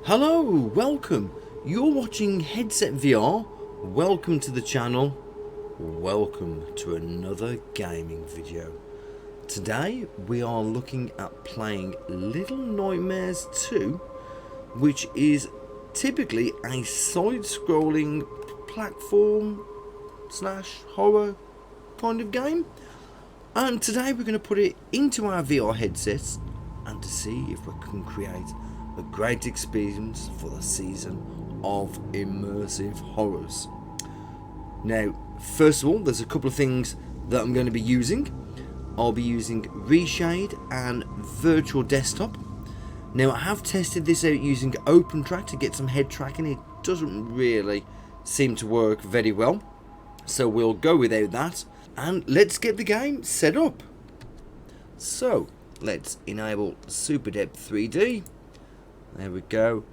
Hello, welcome. You're watching Headset VR. Welcome to the channel. Welcome to another gaming video. Today we are looking at playing Little Nightmares 2, which is typically a side-scrolling platform slash horror kind of game. And today we're going to put it into our VR headsets and to see if we can create a great experience for the season of immersive horrors. Now, first of all, there's a couple of things that I'm going to be using. I'll be using Reshade and Virtual Desktop. Now, I have tested this out using OpenTrack to get some head tracking. It doesn't really seem to work very well, so we'll go without that. And let's get the game set up. So, let's enable Super Depth 3D. There we go.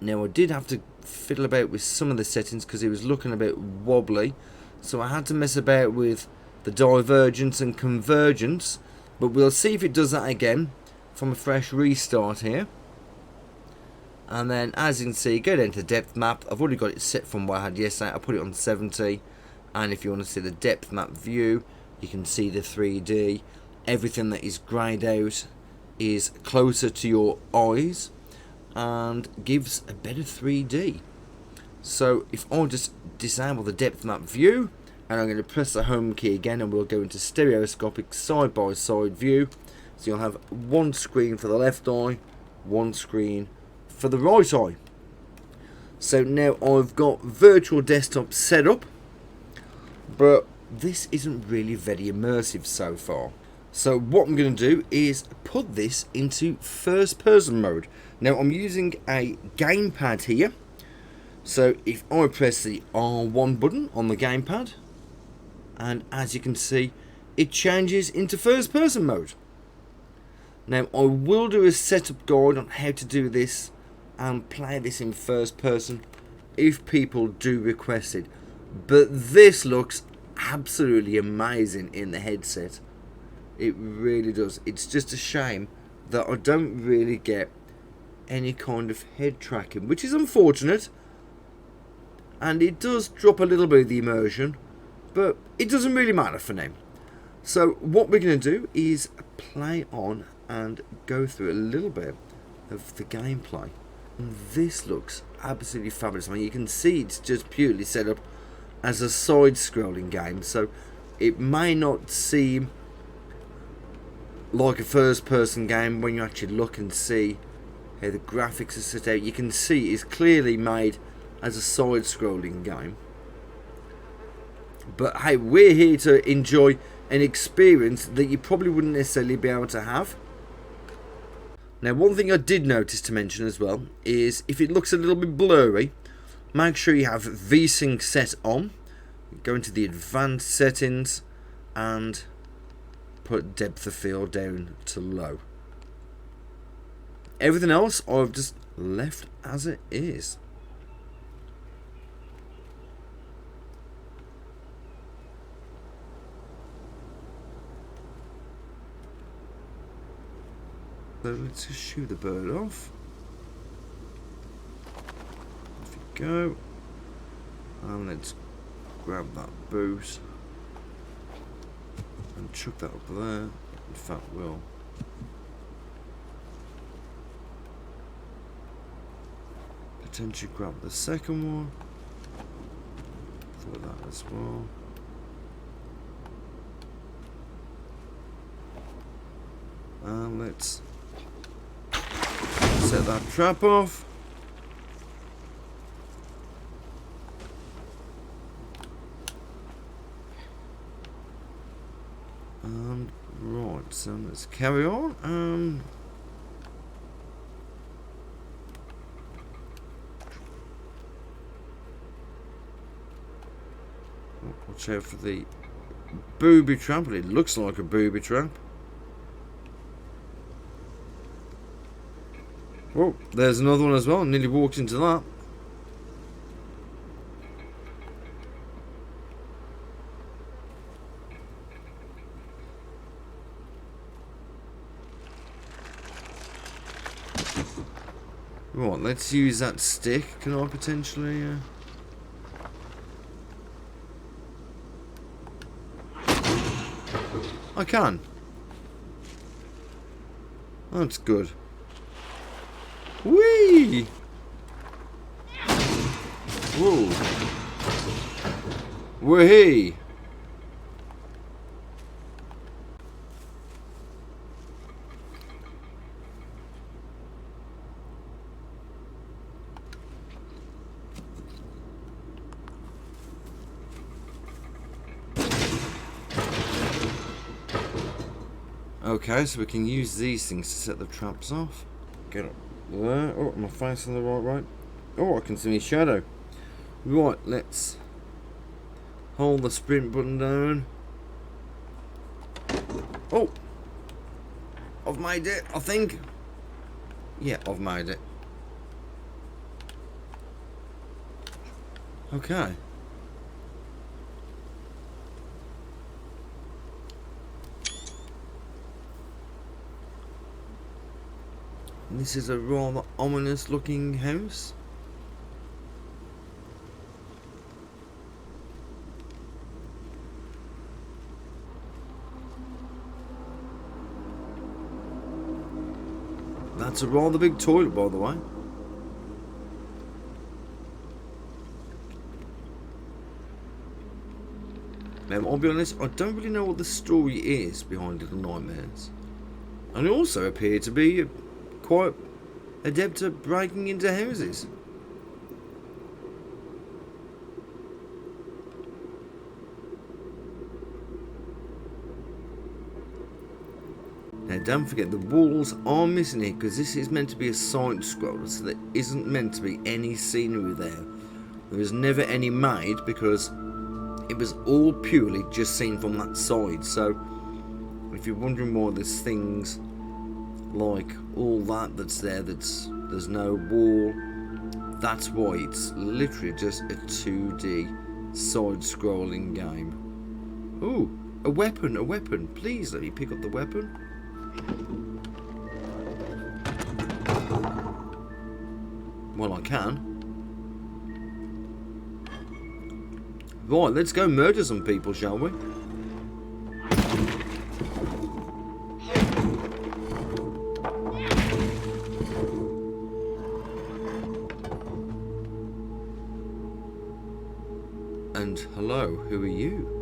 Now I did have to fiddle about with some of the settings because it was looking a bit wobbly, so I had to mess about with the divergence and convergence, but we'll see if it does that again from a fresh restart here. And then, as you can see, go down to depth map. I've already got it set from what I had yesterday. I put it on 70, and if you want to see the depth map view, you can see the 3D. Everything that is greyed out is closer to your eyes and gives a better 3D. So if I just disable the depth map view, and I'm going to press the home key again, and we'll go into stereoscopic side by side view. So you'll have one screen for the left eye, one screen for the right eye. So now I've got Virtual Desktop set up, but this isn't really very immersive so far. So what I'm going to do is put this into first person mode. Now I'm using a gamepad here. So if I press the R1 button on the gamepad, and as you can see, it changes into first person mode. Now I will do a setup guide on how to do this and play this in first person if people do request it. But this looks absolutely amazing in the headset. It really does. It's just a shame that I don't really get any kind of head tracking, which is unfortunate. And it does drop a little bit of the immersion, but it doesn't really matter for now. So what we're going to do is play on and go through a little bit of the gameplay. And this looks absolutely fabulous. I mean, you can see it's just purely set up as a side-scrolling game, so it may not seem like a first-person game when you actually look and see how the graphics are set out. You can see it's clearly made as a side-scrolling game. But hey, we're here to enjoy an experience that you probably wouldn't necessarily be able to have. Now, one thing I did notice to mention as well is if it looks a little bit blurry, make sure you have VSync set on. Go into the advanced settings and put depth of field down to low. Everything else I've just left as it is. So let's just shoot the bird off. Off you go. And let's grab that boot and chuck that up there. In fact, we'll potentially grab the second one. Throw that as well. And let's set that trap off. And right, so let's carry on. Watch out for the booby trap. It looks like a booby trap. Oh, there's another one as well. Nearly walked into that. Right, let's use that stick. Can I potentially... I can. That's good. Whee! Whoa. Whee! Okay, so we can use these things to set the traps off. Get up there. Oh, am I facing the right? Oh, I can see my shadow. Right, let's hold the sprint button down. Oh! I've made it, I think. Yeah, I've made it. Okay. This is a rather ominous looking house. That's a rather big toilet, by the way. Now, I'll be honest, I don't really know what the story is behind Little Nightmares. And they also appear to be quite adept at breaking into houses. Now don't forget the walls are missing here because this is meant to be a side scroller, so there isn't meant to be any scenery there. There was never any made because it was all purely just seen from that side. So if you're wondering why there's things like all that's there, there's no wall, that's why it's literally just a 2D side-scrolling game. Ooh, a weapon, please let me pick up the weapon. Well, I can. Right, let's go murder some people, shall we? And hello, who are you?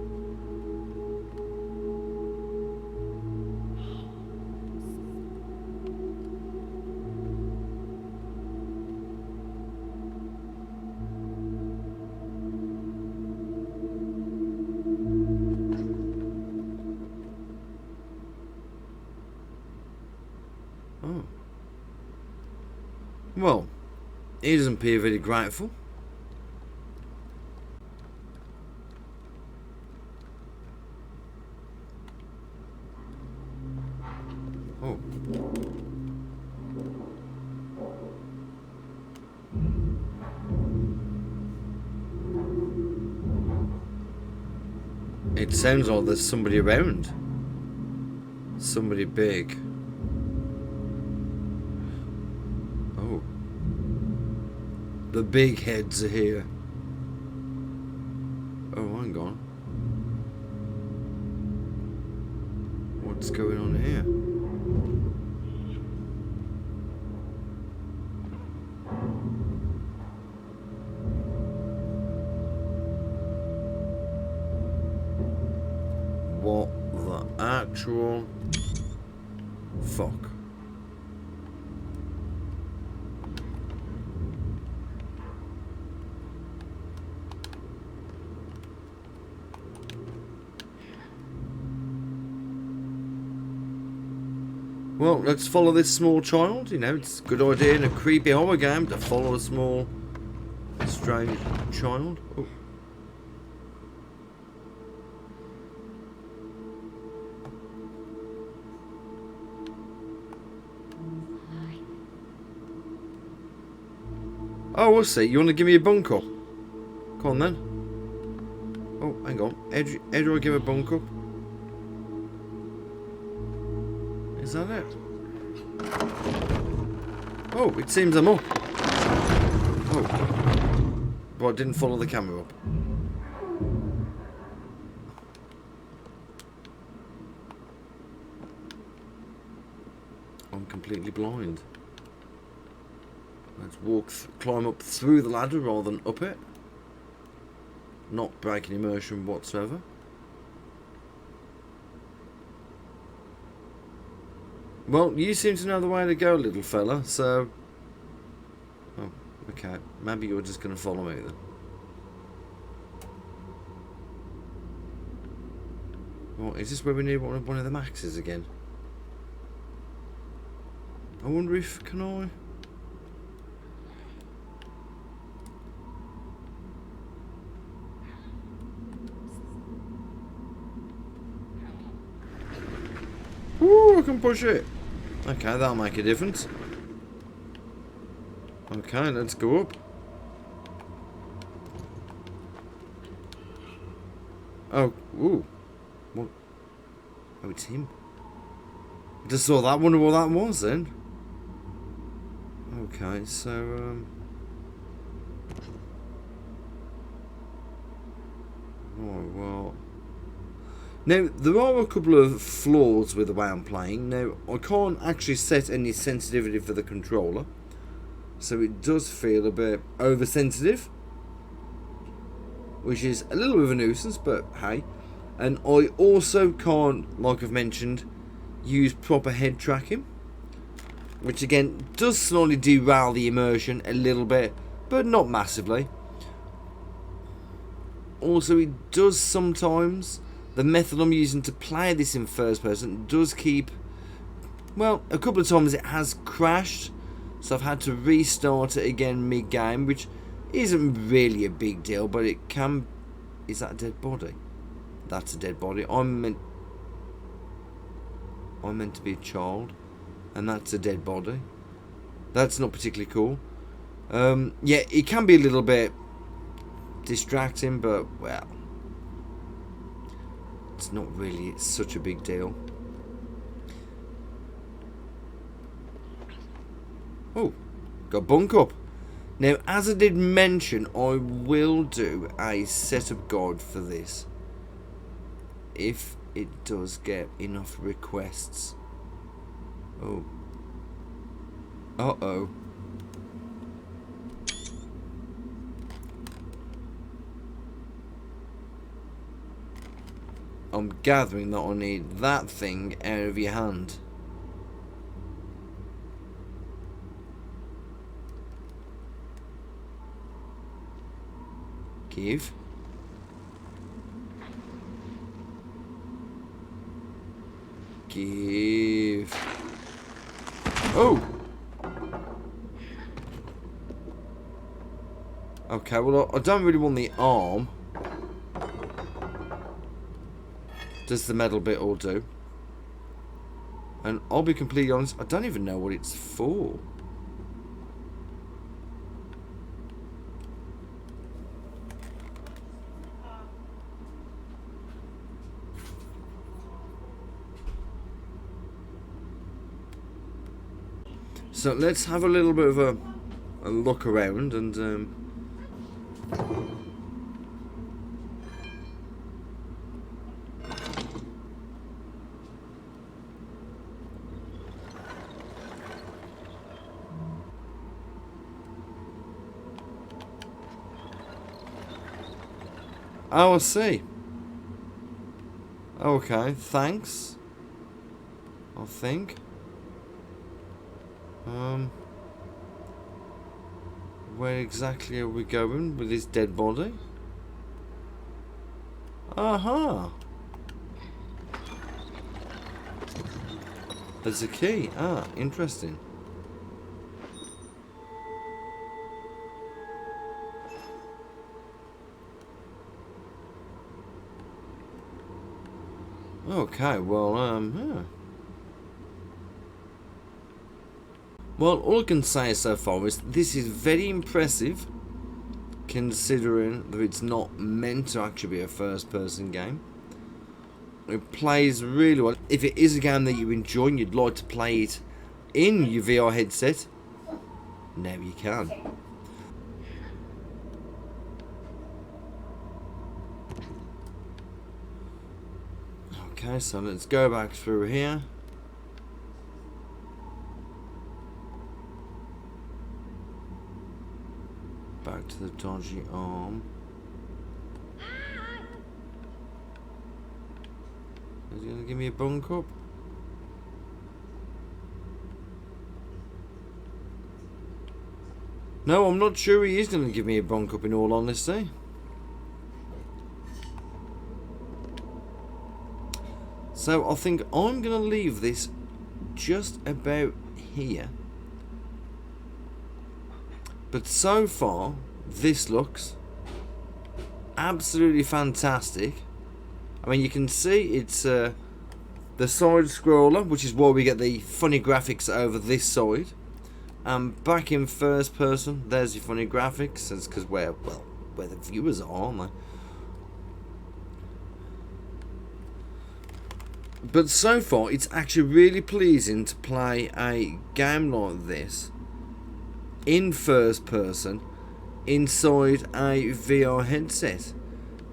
Oh. Well, he doesn't appear very grateful. Oh. It sounds like there's somebody around. Somebody big. Oh. The big heads are here. Oh, hang on. What's going on here? What the actual fuck? Well, let's follow this small child. You know, it's a good idea in a creepy horror game to follow a small, strange child. Oh. Oh, we'll see. You want to give me a bunk up? Come on then. Oh, hang on. How do I give a bunk up? Is that it? Oh, it seems I'm up. Oh. But I didn't follow the camera up. I'm completely blind. Let's climb up through the ladder rather than up it. Not breaking immersion whatsoever. Well, you seem to know the way to go, little fella, so... Oh, okay. Maybe you're just going to follow me then. Well, is this where we need one of the maxes again? I wonder if... Can I... Ooh, I can push it. Okay, that'll make a difference. Okay, let's go up. Oh, ooh. What? Oh, it's him. I just saw that. Wonder what that was then. Okay, so, oh, well... Now, there are a couple of flaws with the way I'm playing. Now, I can't actually set any sensitivity for the controller. So it does feel a bit oversensitive. Which is a little bit of a nuisance, but hey. And I also can't, like I've mentioned, use proper head tracking. Which again, does slowly derail the immersion a little bit, but not massively. Also, it does sometimes... The method I'm using to play this in first person does keep... Well, a couple of times it has crashed. So I've had to restart it again mid-game, which isn't really a big deal, but it can... Is that a dead body? That's a dead body. I'm meant to be a child, and that's a dead body. That's not particularly cool. Yeah, it can be a little bit distracting, but, well... It's not really such a big deal. Oh, got bunk up. Now, as I did mention, I will do a setup guide for this. If it does get enough requests. Oh. Uh-oh. I'm gathering that I need that thing out of your hand. Give. Give. Oh! Okay, well, I don't really want the arm. Does the metal bit all do? And I'll be completely honest, I don't even know what it's for. So let's have a little bit of a look around and oh, I see. Okay, thanks. I think. Where exactly are we going with this dead body? Aha! There's a key. Ah, interesting. Okay, well, yeah. Well, all I can say so far is this is very impressive, considering that it's not meant to actually be a first-person game. It plays really well. If it is a game that you enjoy and you'd like to play it in your VR headset, now you can. Okay, so let's go back through here. Back to the dodgy arm. Is he gonna give me a bunk up? No, I'm not sure he is gonna give me a bunk up, in all honesty. So I think I'm gonna leave this just about here. But so far, this looks absolutely fantastic. I mean, you can see it's the side scroller, which is why we get the funny graphics over this side. Back in first person, there's your funny graphics. That's because where the viewers are, aren't they? But so far, it's actually really pleasing to play a game like this in first person inside a VR headset.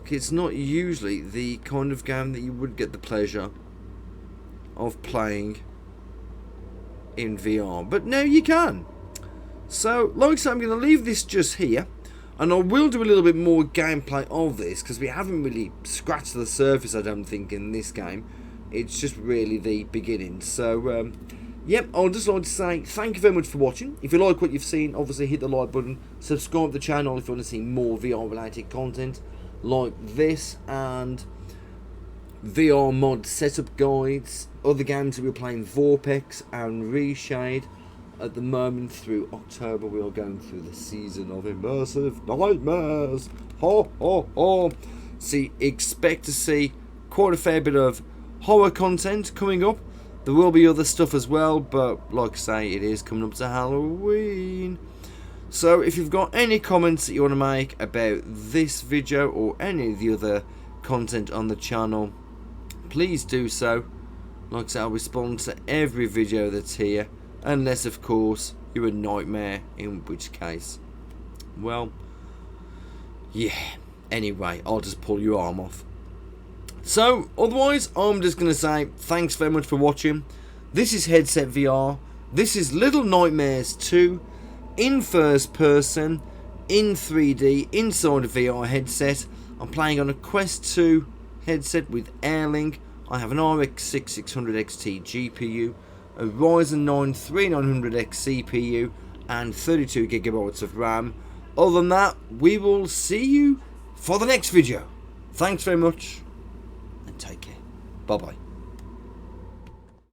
It's not usually the kind of game that you would get the pleasure of playing in VR, but now you can. So like I said, I'm going to leave this just here, and I will do a little bit more gameplay of this because we haven't really scratched the surface, I don't think, in this game. It's just really the beginning. So yep, I'd just like to say thank you very much for watching. If you like what you've seen, obviously hit the like button, subscribe to the channel if you want to see more VR related content like this, and VR mod setup guides, other games that we're playing, Vorpex and Reshade. At the moment, through October, we are going through the season of Immersive Nightmares. Ho ho ho! See, expect to see quite a fair bit of horror content coming up. There will be other stuff as well, but like I say, it is coming up to Halloween. So if you've got any comments that you want to make about this video or any of the other content on the channel, please do so. Like I say, I'll respond to every video that's here, unless of course you're a nightmare, in which case, well, yeah, anyway, I'll just pull your arm off. So otherwise, I'm just going to say thanks very much for watching. This is Headset VR. This is Little Nightmares 2 in first person, in 3D, inside a VR headset. I'm playing on a Quest 2 headset with Airlink. I have an RX 6600 XT GPU, a Ryzen 9 3900X CPU, and 32GB of RAM. Other than that, we will see you for the next video. Thanks very much, and take care. Bye bye.